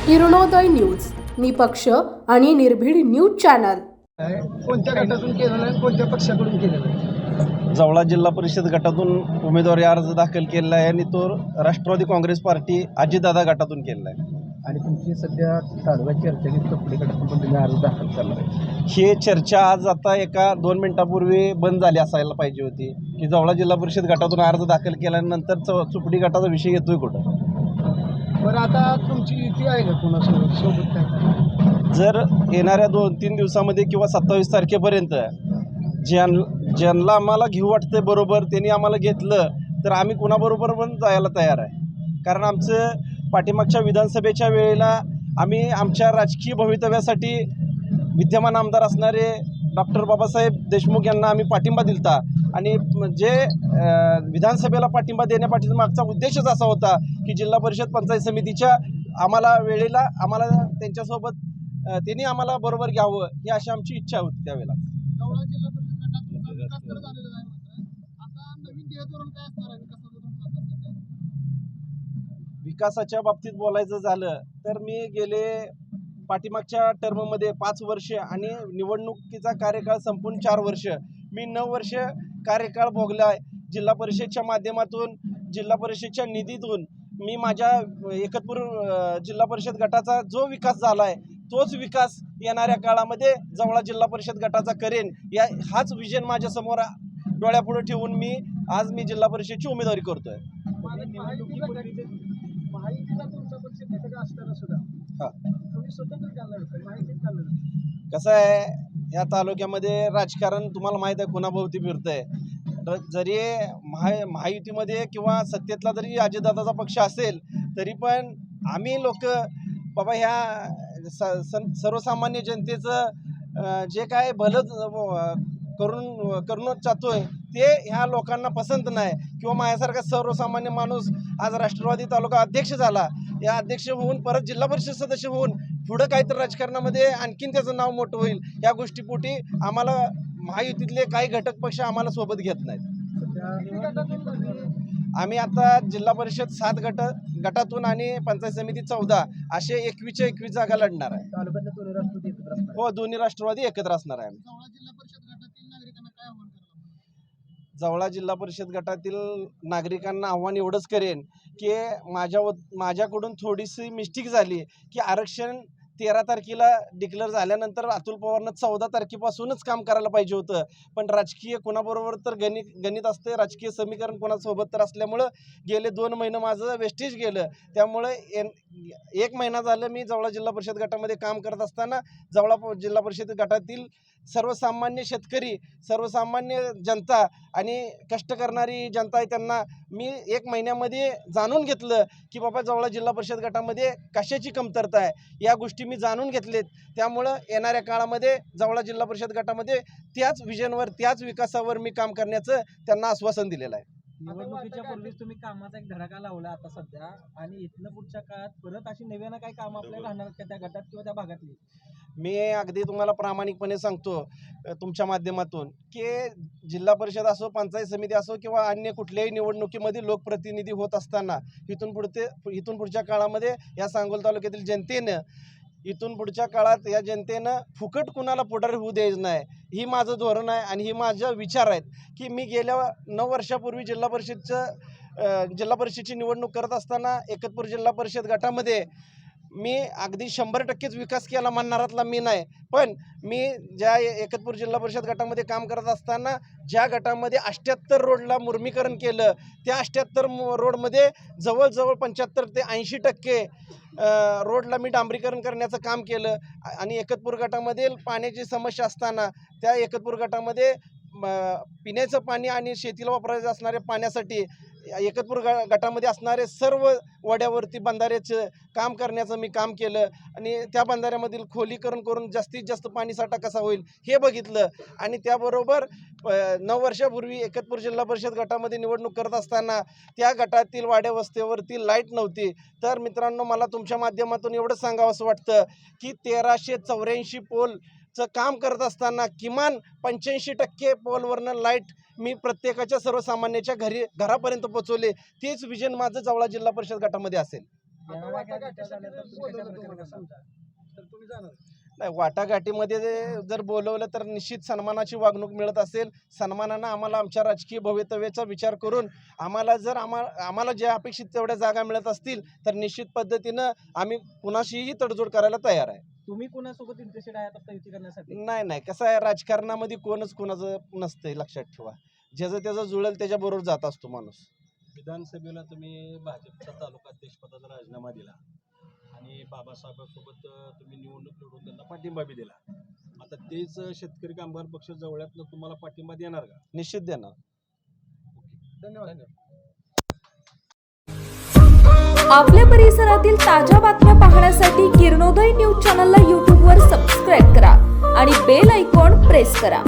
Kiranoday news, निपक्ष आणि निर्भीड न्यूज चॅनल. कोणत्या गटातून केलेलं आहे, कोणत्या पक्षाकडून केलेलं आहे? जवळा जिल्हा परिषद गटातून उमेदवारी अर्ज दाखल केलेला आहे आणि तो राष्ट्रवादी काँग्रेस पार्टी अजितदादा गटातून केलेला आहे. आणि तुमची सध्या तालुका चर्चेने चौकडी गटातून पण तुम्ही अर्ज दाखल करणार आहे. ही चर्चा आज आता 1-2 मिनिटापूर्वी बंद झाली असायला पाहिजे होती की जवळा जिल्हा परिषद गटातून अर्ज दाखल केल्यानंतर चुपडी गटाचा विषय येतोय कुठं. बरं, आता तुमची युती आहे का कोणासोबत सोबत काय? जर येणाऱ्या 2-3 दिवसामध्ये किंवा 27 तारखेपर्यंत ज्यांना आम्हाला घेऊ वाटतं बरोबर त्यांनी आम्हाला घेतलं तर आम्ही कुणाबरोबर पण जायला तयार आहे. कारण आमचं पाठीमागच्या विधानसभेच्या वेळेला आम्ही आमच्या राजकीय भवितव्यासाठी विद्यमान आमदार असणारे डॉक्टर बाबासाहेब देशमुख यांना आम्ही पाठिंबा दिलता आणि जे विधानसभेला पाठिंबा देण्यापाठीचा मागचा उद्देशच असा होता की जिल्हा परिषद पंचायत समितीच्या वेळेला आम्हाला त्यांच्यासोबत त्यांनी आम्हाला बरोबर घ्यावं ही अशी आमची इच्छा होती त्यावेळेला. विकासाच्या बाबतीत बोलायचं झालं तर मी गेले पाठीमागच्या टर्ममध्ये 5 वर्ष आणि निवडणुकीचा कार्यकाळ संपून 4 वर्ष मी 9 वर्ष कार्यकाळ भोगला आहे. जिल्हा परिषदच्या माध्यमातून जिल्हा परिषदच्या निधीतून मी माझ्या एकतपूर जिल्हा परिषद गटाचा जो विकास झाला आहे तोच विकास येणाऱ्या काळामध्ये जवळा जिल्हा परिषद गटाचा करेन हाच विजन माझ्यासमोर डोळ्यापुढे ठेवून आज मी जिल्हा परिषदची उमेदवारी करतोय. कसं आहे या तालुक्यामध्ये राजकारण तुम्हाला माहीत आहे कोणाभोवती फिरतंय. जरी महायुतीमध्ये किंवा सत्तेतला जरी अजितदादाचा पक्ष असेल तरी पण आम्ही लोक बाबा ह्या सर्वसामान्य जनतेचं जे काय भलं करून चाहतोय ते ह्या लोकांना पसंत नाही किंवा माझ्यासारखा सर्वसामान्य माणूस आज राष्ट्रवादी तालुका अध्यक्ष झाला. या अध्यक्ष होऊन परत जिल्हा परिषद सदस्य होऊन पुढं काहीतरी राजकारणामध्ये आणखीन त्याचं नाव मोठं होईल या गोष्टीपोटी आम्हाला महायुतीतले काही घटक पक्ष आम्हाला सोबत घेत नाहीत. आम्ही जिल्हा परिषद 7 गटातून आणि पंचायत समिती 14 असे 21 जागा लढणार आहे. हो, दोन्ही राष्ट्रवादी एकत्र असणार आहे. जवळा जिल्हा परिषद गटातील नागरिकांना आव्हान एवढंच करेन की माझ्याकडून थोडीशी मिस्टेक झाली की आरक्षण 13 तारखेला डिक्लेअर झाल्यानंतर अतुल पवारनं 14 तारखेपासूनच काम करायला पाहिजे होतं. पण राजकीय कोणाबरोबर तर गणित असते, राजकीय समीकरण कोणासोबत तर असल्यामुळं गेले 2 महिने माझं वेस्टेज गेलं. त्यामुळे 1 महिना झालं मी जवळा जिल्हा परिषद गटामध्ये काम करत असताना जवळा जिल्हा परिषद गटातील सर्वसामान्य शेतकरी, सर्वसामान्य जनता आणि कष्ट करणारी जनता आहे त्यांना मी 1 महिन्यामध्ये जाणून घेतलं की बाबा जवळा जिल्हा परिषद गटामध्ये कशाची कमतरता आहे या गोष्टी मी जाणून घेतलेत. त्यामुळं येणाऱ्या काळामध्ये जवळा जिल्हा परिषद गटामध्ये त्याच विजनवर त्याच विकासावर मी काम करण्याचं त्यांना आश्वासन दिलेलं आहे. निवडणुकीच्या पूर्वीच तुम्ही कामाचा एक धडाका लावला आता सध्या आणि इथनं पुढच्या काळात परत अशी नव्यानं काही काम आपल्याला राहणार का त्या गटात किंवा त्या भागातली? मी अगदी तुम्हाला प्रामाणिकपणे सांगतो तुमच्या माध्यमातून की जिल्हा परिषद असो, पंचायत समिती असो किंवा अन्य कुठल्याही निवडणुकीमध्ये लोकप्रतिनिधी होत असताना इथून पुढच्या काळामध्ये या सांगोल तालुक्यातील जनतेनं इथून पुढच्या काळात या जनतेनं फुकट कुणाला पुढारी होऊ द्यायचं नाही ही माझं धोरण आहे आणि ही माझा विचार आहेत की मी गेल्या 9 वर्षापूर्वी जिल्हा परिषदची निवडणूक करत असताना एकतपूर जिल्हा परिषद गटामध्ये मी अगदी 100%च विकास केला म्हणणारातला मी नाही. पण मी ज्या एकतपूर जिल्हा परिषद गटामध्ये काम करत असताना ज्या गटामध्ये 78 रोडला मुर्मीकरण केलं त्या 78 रोडमध्ये जवळजवळ 75 ते 80% रोडला मी डांबरीकरण करण्याचं काम केलं. आणि एकतपूर गटामधील पाण्याची समस्या असताना त्या एकतपूर गटामध्ये पिण्याचं पाणी आणि शेतीला वापरायचं असणाऱ्या पाण्यासाठी एकतपूर गटामध्ये असणारे सर्व वड्यावरती बंधाऱ्याचं काम करण्याचं मी काम केलं आणि त्या बंधाऱ्यामधील खोलीकरण करून जास्तीत जास्त पाणीसाठा कसा होईल हे बघितलं. आणि त्याबरोबर 9 वर्षापूर्वी एकतपूर जिल्हा परिषद गटामध्ये निवडणूक करत असताना त्या गटातील वाड्या वस्त्यावरती लाईट नव्हती. तर मित्रांनो, मला तुमच्या माध्यमातून एवढं सांगावंसं वाटतं की 1384 पोलचं काम करत असताना किमान 85% पोलवरनं लाईट मी प्रत्येकाच्या सर्वसामान्याच्या घरापर्यंत पोहोचवले. तेच विजन माझं जवळा जिल्हा परिषद गटामध्ये असेल. येणाऱ्या आता काय वाटाघाटी झाल्या तर तुम्ही बोलवलं कशा प्रकारे तुम्हाला करणार? समजा, तर तुम्ही जाणार. नाही, वाटाघाटीमध्ये जर बोलवलं तर निश्चित सन्मानाची वागणूक मिळत असेल. सन्मानानं आम्हाला आमच्या राजकीय भवितव्याचा विचार करून आम्हाला जर आम्हाला ज्या अपेक्षित तेवढ्या जागा मिळत असतील तर निश्चित पद्धतीनं आम्ही कुणाशीही तडजोड करायला तयार आहे. तुम्ही कोणासोबत इंटरेस्टेड आहे आता युती करण्यासाठी? नाही, कसं आहे, राजकारणामध्ये कोणच कोणाचं नसतंय, लक्षात ठेवा. ज्याचं त्याचं जुळेल त्याच्याबरोबर जात असतो माणूस. विधानसभेला तुम्ही भाजपचा तालुका अध्यक्षपदाचा राजीनामा दिला आणि बाबासाहेबांसोबत तुम्ही निवडणूक लढवून त्यांना पाठिंबा बी दिला. आता तेच शेतकरी कामगार पक्ष जवळ्यातनं तुम्हाला पाठिंबा देणार का? निश्चित देणार. धन्यवाद. आपल्या परिसरातील ताज्या बातम्या पाहण्यासाठी किरणोदय न्यूज चॅनलला यूट्यूबवर सबस्क्राईब करा आणि बेल आयकॉन प्रेस करा.